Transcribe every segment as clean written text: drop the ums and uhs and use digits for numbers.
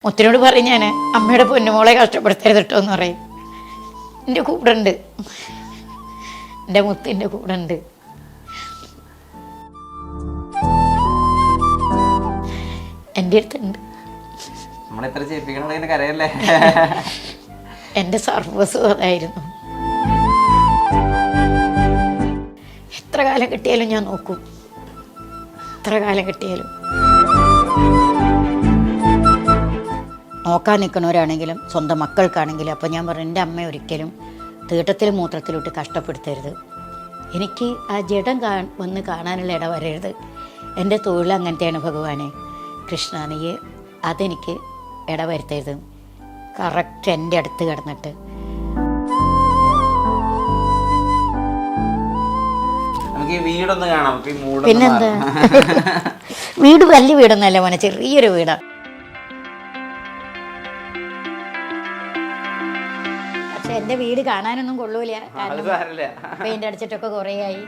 മുത്തിനോട് പറയും ഞാൻ അമ്മയുടെ പൊന്നുമോളെ കഷ്ടപ്പെടുത്തരുത് കേട്ടോ എന്ന് പറയും. എൻ്റെ കൂടെ ഉണ്ട്, എൻ്റെ മുത്തിൻ്റെ കൂടെ ഉണ്ട്. എൻ്റെ അടുത്തുണ്ട്. എൻ്റെ സർവസ്വം അതായിരുന്നു. എത്ര കാലം കിട്ടിയാലും ഞാൻ നോക്കും, എത്ര കാലം കിട്ടിയാലും. നോക്കാൻ നിൽക്കുന്നവരാണെങ്കിലും സ്വന്തം മക്കൾക്കാണെങ്കിലും അപ്പം ഞാൻ പറഞ്ഞു, എൻ്റെ അമ്മ ഒരിക്കലും തീട്ടത്തിലും മൂത്രത്തിലോട്ട് കഷ്ടപ്പെടുത്തരുത്. എനിക്ക് ആ ജഡം വന്ന് കാണാനുള്ള ഇട വരരുത്. എൻ്റെ തൊഴിൽ അങ്ങനത്തെയാണ് ഭഗവാനെ. കൃഷ്ണ, നീ അതെനിക്ക് ഇട വരുത്തരുത്. കറക്റ്റ് എൻ്റെ അടുത്ത് കിടന്നിട്ട് പിന്നെന്താ, വീട് വലിയ വീടൊന്നുമല്ല മോനെ, ചെറിയൊരു വീടാണ്. പക്ഷെ എൻ്റെ വീട് കാണാനൊന്നും കൊള്ളൂല, കാരണം പെയിന്റ് അടിച്ചിട്ടൊക്കെ കുറേ ആയി.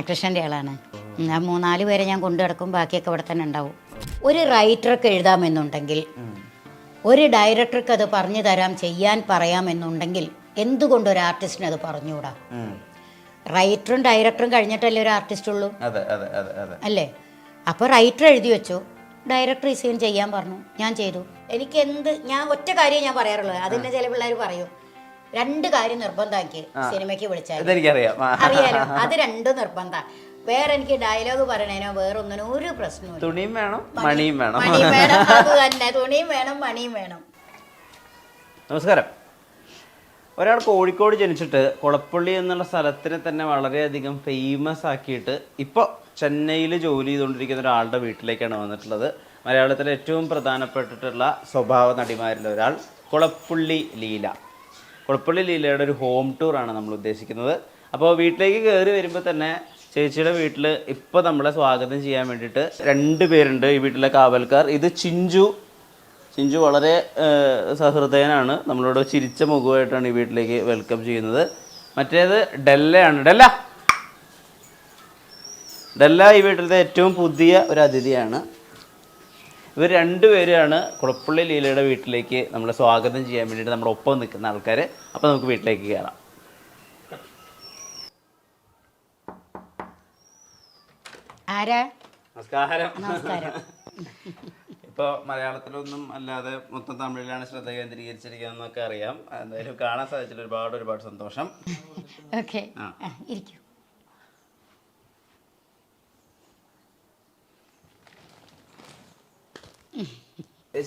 കൃഷ്ണൻ്റെ ആളാണ്. 3-4 പേരെ ഞാൻ കൊണ്ടു കിടക്കും, ബാക്കിയൊക്കെ ഇവിടെ തന്നെ ഉണ്ടാവും. ഒരു റൈറ്റർക്ക് എഴുതാമെന്നുണ്ടെങ്കിൽ, ഒരു ഡയറക്ടർക്ക് അത് പറഞ്ഞു തരാം, ചെയ്യാൻ പറയാമെന്നുണ്ടെങ്കിൽ എന്തുകൊണ്ട് ഒരു ആർട്ടിസ്റ്റിന് അത് പറഞ്ഞുകൂടാ? റൈറ്ററും ഡയറക്ടറും കഴിഞ്ഞിട്ടല്ലേ ഒരു ആർട്ടിസ്റ്റ് ഉള്ളൂ, അല്ലേ? അപ്പോൾ റൈറ്റർ എഴുതി വെച്ചു, ഡയറക്ടർ ഈ സീൻ ചെയ്യാൻ പറഞ്ഞു, ഞാൻ ചെയ്തു. എനിക്ക് ഞാൻ ഒറ്റ കാര്യം ഞാൻ പറയാറുള്ളൂ. അതിൻ്റെ ചില പിള്ളേർ പറയും 2 കാര്യം നിർബന്ധമാക്കി സിനിമയ്ക്ക് വിളിച്ചാൽ അറിയാലോ, അത് 2 നിർബന്ധം. വേറെ എനിക്ക് ഡയലോഗ് പറയണേനോ വേറൊന്നിനോ ഒരു പ്രശ്നവും. തുണിയും വേണം, മണിയും വേണം. അത് തന്നെ, തുണിയും വേണം, മണിയും വേണം. നമസ്കാരം. ഒരാൾ കോഴിക്കോട് ജനിച്ചിട്ട് കുളപ്പള്ളി എന്നുള്ള സ്ഥലത്തിനെ തന്നെ വളരെയധികം ഫേമസ് ആക്കിയിട്ട് ഇപ്പോൾ ചെന്നൈയിൽ ജോലി ചെയ്തുകൊണ്ടിരിക്കുന്ന ഒരാളുടെ വീട്ടിലേക്കാണ് വന്നിട്ടുള്ളത്. മലയാളത്തിലെ ഏറ്റവും പ്രധാനപ്പെട്ടിട്ടുള്ള സ്വഭാവ നടിമാരിൽ ഒരാൾ കുളപ്പള്ളി ലീല. കുളപ്പള്ളി ലീലയുടെ ഒരു ഹോം ടൂറാണ് നമ്മൾ ഉദ്ദേശിക്കുന്നത്. അപ്പോൾ വീട്ടിലേക്ക് കയറി വരുമ്പോൾ തന്നെ ചേച്ചിയുടെ വീട്ടിൽ ഇപ്പോൾ നമ്മളെ സ്വാഗതം ചെയ്യാൻ വേണ്ടിയിട്ട് 2 പേരുണ്ട് ഈ വീട്ടിലെ കാവൽക്കാർ. ഇത് ചിഞ്ചു വളരെ സഹൃദയനാണ്, നമ്മളോട് ചിരിച്ച മുഖമായിട്ടാണ് ഈ വീട്ടിലേക്ക് വെൽക്കം ചെയ്യുന്നത്. മറ്റേത് ഡെല്ലയാണ്. ഡെല്ല ഈ വീട്ടിലത്തെ ഏറ്റവും പുതിയ ഒരു അതിഥിയാണ്. ഇവർ 2 പേരാണ് കുളപ്പള്ളി ലീലയുടെ വീട്ടിലേക്ക് നമ്മളെ സ്വാഗതം ചെയ്യാൻ വേണ്ടിയിട്ട് നമ്മുടെ ഒപ്പം നിൽക്കുന്ന ആൾക്കാർ. അപ്പോൾ നമുക്ക് വീട്ടിലേക്ക് കയറാം. നമസ്കാരം. ഇപ്പോൾ മലയാളത്തിലൊന്നും അല്ലാതെ മൊത്തം തമിഴിലാണ് ശ്രദ്ധ കേന്ദ്രീകരിച്ചിരിക്കുന്നതെന്നൊക്കെ അറിയാം. എന്തായാലും കാണാൻ സാധിച്ചില്ല, ഒരുപാട് സന്തോഷം.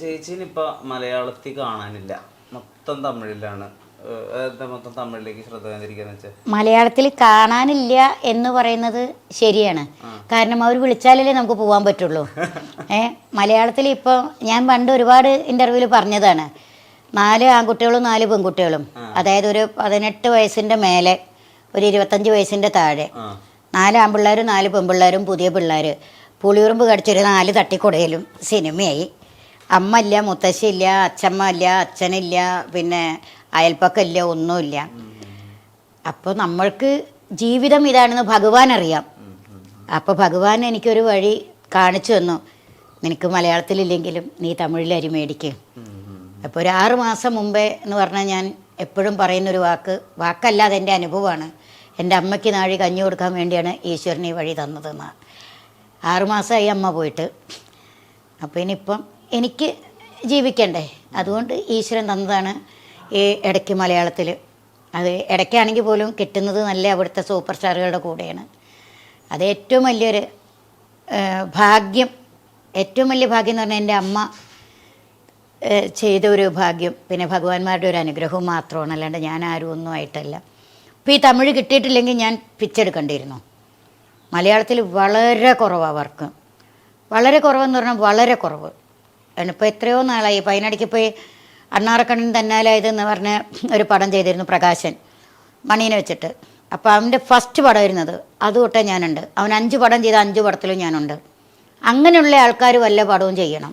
ചേച്ചീനിപ്പോൾ മലയാളത്തിൽ കാണാനില്ല, മൊത്തം തമിഴിലാണ്. മൊത്തം തമിഴിലേക്ക് ശ്രദ്ധ കേന്ദ്രീകരിക്കാന്ന് വെച്ചാൽ മലയാളത്തിൽ കാണാനില്ല എന്ന് പറയുന്നത് ശരിയാണ്. കാരണം അവർ വിളിച്ചാലല്ലേ നമുക്ക് പോകാൻ പറ്റുള്ളൂ. മലയാളത്തിൽ ഇപ്പോൾ ഞാൻ പണ്ട് ഒരുപാട് ഇൻ്റർവ്യൂവിൽ പറഞ്ഞതാണ്, 4 ആൺകുട്ടികളും 4 പെൺകുട്ടികളും, അതായത് ഒരു 18 വയസ്സിൻ്റെ മേലെ, ഒരു 25 വയസ്സിൻ്റെ താഴെ, 4 ആൺപിള്ളേരും 4 പെൺപിള്ളേരും, പുതിയ പിള്ളേർ, പുളിയുറുമ്പ് കടിച്ചൊരു 4 തട്ടിക്കൊടയിലും സിനിമയായി. അമ്മ ഇല്ല, മുത്തശ്ശിയില്ല, അച്ഛമ്മ ഇല്ല, അച്ഛനില്ല, പിന്നെ അയൽപ്പക്കമില്ല, ഒന്നുമില്ല. അപ്പോൾ നമ്മൾക്ക് ജീവിതം ഇതാണെന്ന് ഭഗവാൻ അറിയാം. അപ്പോൾ ഭഗവാൻ എനിക്കൊരു വഴി കാണിച്ചു തന്നു, നിനക്ക് മലയാളത്തിലില്ലെങ്കിലും നീ തമിഴിൽ അരി മേടിക്കും. അപ്പോൾ ഒരു 6 മാസം മുമ്പേ എന്ന് പറഞ്ഞാൽ ഞാൻ എപ്പോഴും പറയുന്നൊരു വാക്കല്ലാതെ എൻ്റെ അനുഭവമാണ്. എൻ്റെ അമ്മയ്ക്ക് നാഴി കഞ്ഞി കൊടുക്കാൻ വേണ്ടിയാണ് ഈശ്വരൻ ഈ വഴി തന്നതെന്ന്. 6 മാസമായി അമ്മ പോയിട്ട്. അപ്പോൾ ഇനിയിപ്പം എനിക്ക് ജീവിക്കണ്ടേ, അതുകൊണ്ട് ഈശ്വരൻ തന്നതാണ് ഈ ഇടയ്ക്ക് മലയാളത്തിൽ. അത് ഇടയ്ക്കാണെങ്കിൽ പോലും കിട്ടുന്നത് നല്ല അവിടുത്തെ സൂപ്പർ സ്റ്റാറുകളുടെ കൂടെയാണ്. അത് ഏറ്റവും വലിയൊരു ഭാഗ്യം. ഏറ്റവും വലിയ ഭാഗ്യം എന്ന് പറഞ്ഞാൽ എൻ്റെ അമ്മ ചെയ്ത ഒരു ഭാഗ്യം, പിന്നെ ഭഗവാന്മാരുടെ ഒരു അനുഗ്രഹവും മാത്രമാണ്, അല്ലാണ്ട് ഞാൻ ആരും ഒന്നും ആയിട്ടല്ല. ഇപ്പോൾ ഈ തമിഴ് കിട്ടിയിട്ടില്ലെങ്കിൽ ഞാൻ പിച്ചെടുക്കേണ്ടിയിരുന്നു. മലയാളത്തിൽ വളരെ കുറവാണ് വർക്ക്, വളരെ കുറവെന്ന് പറഞ്ഞാൽ വളരെ കുറവ്. ഇപ്പോൾ എത്രയോ നാളായി. പതിനടിക്ക് പോയി അണ്ണാറക്കണ്ണൻ തന്നാലായതെന്ന് പറഞ്ഞ ഒരു പടം ചെയ്തിരുന്നു പ്രകാശൻ, മണീനെ വെച്ചിട്ട്. അപ്പോൾ അവൻ്റെ ഫസ്റ്റ് പടം വരുന്നത് അത് തൊട്ടേ ഞാനുണ്ട്. അവൻ 5 പടം ചെയ്ത 5 പടത്തിലും ഞാനുണ്ട്. അങ്ങനെയുള്ള ആൾക്കാർ വല്ല പടവും ചെയ്യണം.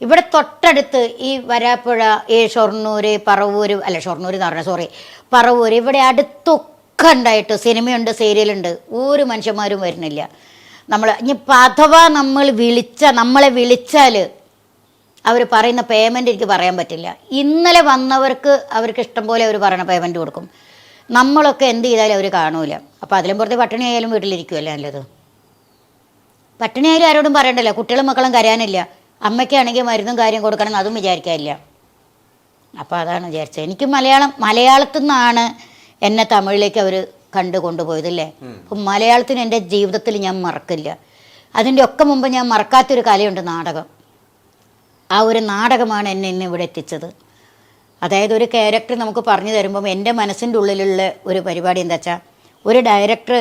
ഇവിടെ തൊട്ടടുത്ത് ഈ വരാപ്പുഴ, ഈ ഷൊർണൂർ, പറവൂർ, അല്ല ഷൊർണൂർ എന്ന് പറഞ്ഞാൽ പറവൂർ, ഇവിടെ അടുത്തൊക്കെ ഒക്കെ ഉണ്ടായിട്ട് സിനിമയുണ്ട്, സീരിയലുണ്ട്, ഒരു മനുഷ്യന്മാരും വരുന്നില്ല. നമ്മൾ ഇനിയിപ്പോൾ അഥവാ നമ്മളെ വിളിച്ചാൽ അവർ പറയുന്ന പേയ്മെൻറ്റ് എനിക്ക് പറയാൻ പറ്റില്ല. ഇന്നലെ വന്നവർക്ക് അവർക്ക് ഇഷ്ടം പോലെ അവർ പറയുന്ന പേയ്മെൻറ്റ് കൊടുക്കും. നമ്മളൊക്കെ എന്ത് ചെയ്താലും അവർ കാണൂല. അപ്പോൾ അതിലും പുറത്ത് പട്ടിണി ആയാലും വീട്ടിലിരിക്കുമല്ലേ നല്ലത്. പട്ടിണി ആയാലും ആരോടും പറയണ്ടല്ലോ. കുട്ടികളും മക്കളും കരയാനില്ല. അമ്മയ്ക്കാണെങ്കിൽ മരുന്നും കാര്യം കൊടുക്കണം, അതും വിചാരിക്കാനില്ല. അപ്പോൾ അതാണ് വിചാരിച്ചത്. എനിക്ക് മലയാളത്തിൽ നിന്നാണ് എന്നെ തമിഴിലേക്ക് അവർ കൊണ്ടുപോയതല്ലേ. അപ്പം മലയാളത്തിന് എൻ്റെ ജീവിതത്തിൽ ഞാൻ മറക്കില്ല. അതിൻ്റെ ഒക്കെ മുമ്പ് ഞാൻ മറക്കാത്തൊരു കലയുണ്ട്, നാടകം. ആ ഒരു നാടകമാണ് എന്നെ ഇന്ന് ഇവിടെ എത്തിച്ചത്. അതായത് ഒരു ക്യാരക്ടർ നമുക്ക് പറഞ്ഞു തരുമ്പം എൻ്റെ മനസ്സിൻ്റെ ഉള്ളിലുള്ള ഒരു പരിപാടി എന്താ വെച്ചാൽ, ഒരു ഡയറക്ടർ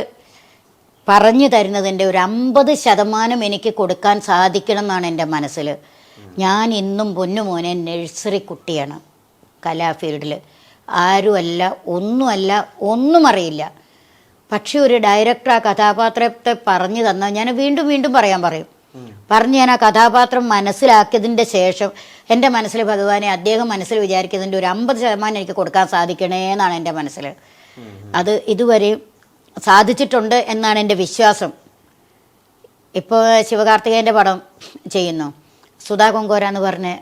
പറഞ്ഞു തരുന്നതിൻ്റെ ഒരു 50% എനിക്ക് കൊടുക്കാൻ സാധിക്കണം എന്നാണ് എൻ്റെ മനസ്സിൽ. ഞാൻ ഇന്നും പൊന്നുമോനെ നഴ്സറി കുട്ടിയാണ്. കലാഫീൽഡിൽ ആരുമല്ല, ഒന്നും അറിയില്ല. പക്ഷെ ഒരു ഡയറക്ടർ ആ കഥാപാത്രത്തെ പറഞ്ഞു തന്നാൽ ഞാൻ വീണ്ടും വീണ്ടും പറയും. പറഞ്ഞ് ഞാൻ ആ കഥാപാത്രം മനസ്സിലാക്കിയതിൻ്റെ ശേഷം എൻ്റെ മനസ്സിൽ ഭഗവാനെ അദ്ദേഹം മനസ്സിൽ വിചാരിക്കുന്നതിൻ്റെ ഒരു 50% എനിക്ക് കൊടുക്കാൻ സാധിക്കണേ എന്നാണ് എൻ്റെ മനസ്സിൽ. അത് ഇതുവരെ സാധിച്ചിട്ടുണ്ട് എന്നാണ് എൻ്റെ വിശ്വാസം. ഇപ്പോൾ ശിവകാർത്തികേയൻ്റെ പടം ചെയ്യുന്നു, സുധാ കൊങ്കോര എന്ന് പറഞ്ഞ്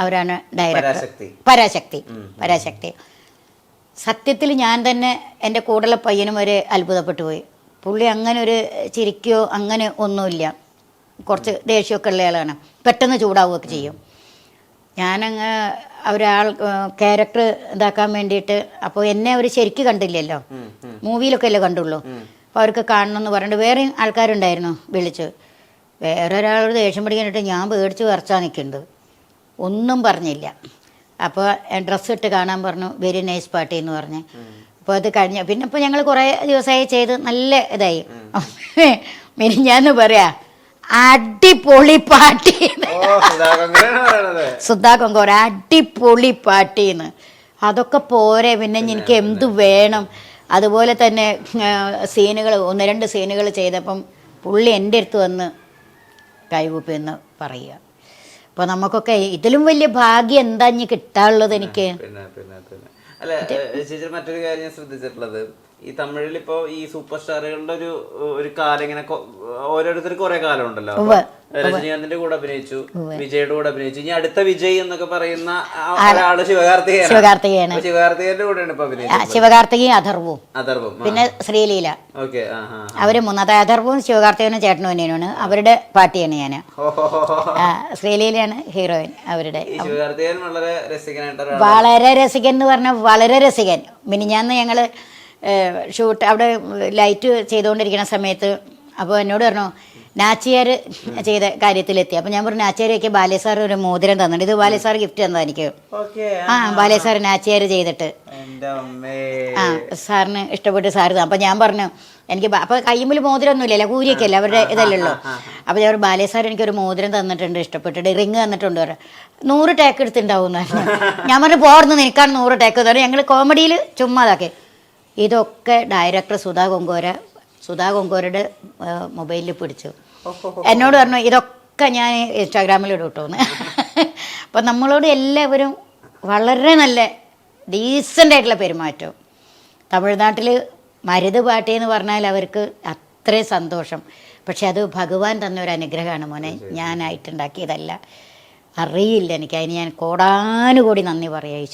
അവരാണ് ഡയറക്ടർ. പരാശക്തി. സത്യത്തിൽ ഞാൻ തന്നെ എൻ്റെ കൂടെയുള്ള പയ്യനും വരെ അത്ഭുതപ്പെട്ടു പോയി. പുള്ളി അങ്ങനെ ഒരു ചിരിക്കോ അങ്ങനെ ഒന്നുമില്ല. കുറച്ച് ദേഷ്യമൊക്കെ ഉള്ള ആളാണ്, പെട്ടെന്ന് ചൂടാവുകയൊക്കെ ചെയ്യും. ഞാനങ്ങ് ഒരാൾ ക്യാരക്ടർ ഇതാക്കാൻ വേണ്ടിയിട്ട്, അപ്പോൾ എന്നെ അവർ ശരിക്കും കണ്ടില്ലല്ലോ, മൂവിയിലൊക്കെ അല്ലേ കണ്ടുള്ളൂ. അപ്പോൾ അവർക്ക് കാണണമെന്ന് പറഞ്ഞിട്ട് വേറെ ആൾക്കാരുണ്ടായിരുന്നു വിളിച്ച്. വേറെ ഒരാളോട് ദേഷ്യം പിടിക്കാനിട്ട് ഞാൻ പേടിച്ച് വിറച്ചാൽ നിൽക്കുന്നുണ്ട്, ഒന്നും പറഞ്ഞില്ല. അപ്പോൾ ഡ്രസ്സ് ഇട്ട് കാണാൻ പറഞ്ഞു, വെരി നൈസ് പാർട്ടി എന്ന് പറഞ്ഞ്. അപ്പോൾ അത് കഴിഞ്ഞ പിന്നെ ഇപ്പോൾ ഞങ്ങൾ കുറേ ദിവസമായി ചെയ്ത് നല്ല ഇതായി. മിനിഞ്ഞാന്ന് പറയാ അടിപൊളി പാട്ടി, സുധാ കൊങ്കോര അടിപൊളി പാട്ടിന്ന്. അതൊക്കെ പോരെ, പിന്നെ എനിക്ക് എന്ത് വേണം. അതുപോലെ തന്നെ സീനുകൾ 1-2 സീനുകൾ ചെയ്തപ്പം പുള്ളി എൻ്റെ അടുത്ത് വന്ന് കൈകൂപ്പിന്ന് പറയുക. അപ്പോൾ നമുക്കൊക്കെ ഇതിലും വലിയ ഭാഗ്യം എന്താ ഇനി കിട്ടാനുള്ളത് എനിക്ക്. അല്ല ചേച്ചി, മറ്റൊരു കാര്യം ഞാൻ ശ്രദ്ധിച്ചിട്ടുള്ളത്, ഈ തമിഴിൽ ഇപ്പോ ഈ സൂപ്പർ സ്റ്റാറുകളുടെ ഒരു കാലം ഇങ്ങനെ ഓരോരുത്തർക്ക് കുറെ കാലം ഉണ്ടല്ലോ. രജനീകാന്തിന്റെ കൂടെ അഭിനയിച്ചു, വിജയുടെ കൂടെ അഭിനയിച്ചു. ഇനി അടുത്ത വിജയ് എന്നൊക്കെ പറയുന്ന ഒരാള് ശിവകാർത്തികയാണ്. ശിവകാർത്തികന്റെ കൂടെയാണ് ഇപ്പൊ അഭിനയിച്ചത്. ശിവകാർത്തികയും അഥർവും പിന്നെ ശ്രീലീല. ഓക്കെ. അവര് മൂന്നാമത്തെ അഥർവും ശിവകാർത്തികനും ചേട്ടനും അനിയനാണ്. അവരുടെ പാർട്ടിയാണ് ഞാൻ. ശ്രീലീലയാണ് ഹീറോയിൻ അവരുടെ. ശിവകാർത്തികൻ വളരെ രസികനായിട്ട്, വളരെ രസികൻ എന്ന് പറഞ്ഞാൽ വളരെ രസികൻ. മിനിഞ്ഞാന്ന് ഞങ്ങള് ഷൂട്ട് അവിടെ ലൈറ്റ് ചെയ്തുകൊണ്ടിരിക്കുന്ന സമയത്ത് അപ്പോൾ എന്നോട് പറഞ്ഞു നാച്ചിയാർ ചെയ്ത കാര്യത്തിലെത്തി. അപ്പോൾ ഞാൻ പറഞ്ഞു നാച്ചിയാരൊക്കെ ബാലേ സാർ ഒരു മോതിരം തന്നിട്ടുണ്ട്, ഇത് ബാലേ സാർ ഗിഫ്റ്റ് തന്നതാണ് എനിക്ക്. ബാലേ സാർ നാച്ചിയാർ ചെയ്തിട്ട് സാറിന് ഇഷ്ടപ്പെട്ട് സാർ തന്നെ. അപ്പോൾ ഞാൻ പറഞ്ഞു എനിക്ക് അപ്പോൾ കയ്യുമ്പിൽ മോതിരമൊന്നും ഇല്ലല്ലോ, കൂരിയൊക്കെ അല്ലേ അവരുടെ ഇതല്ലല്ലോ. അപ്പോൾ ഞാൻ ബാലേ സാർ എനിക്കൊരു മോതിരം തന്നിട്ടുണ്ട്, ഇഷ്ടപ്പെട്ടിട്ട് റിങ് തന്നിട്ടുണ്ട്. 100 ടേക്ക് എടുത്തിട്ടുണ്ടാവും എന്നായിരുന്നു. ഞാൻ പറഞ്ഞു പോർന്ന് നിൽക്കാൻ 100 ടേക്ക് തന്നു. ഞങ്ങൾ കോമഡിയിൽ ചുമ്മാ അതൊക്കെ. ഇതൊക്കെ ഡയറക്ടർ സുധാ കൊങ്കോരയുടെ മൊബൈലിൽ പിടിച്ചു. എന്നോട് പറഞ്ഞു ഇതൊക്കെ ഞാൻ ഇൻസ്റ്റാഗ്രാമിൽ ഇടൂട്ടോന്ന്. അപ്പം നമ്മളോട് എല്ലാവരും വളരെ നല്ല ഡീസൻ്റ് ആയിട്ടുള്ള പെരുമാറ്റം. തമിഴ്നാട്ടിൽ മരുത് പാട്ടി എന്ന് പറഞ്ഞാൽ അവർക്ക് അത്രയും സന്തോഷം. പക്ഷെ അത് ഭഗവാൻ തന്ന ഒരു അനുഗ്രഹമാണ് മോനെ, ഞാനായിട്ടുണ്ടാക്കിയതല്ല. അറിയില്ല എനിക്ക്. അതിന് ഞാൻ കോടാനുകൂടി നന്ദി പറയാം.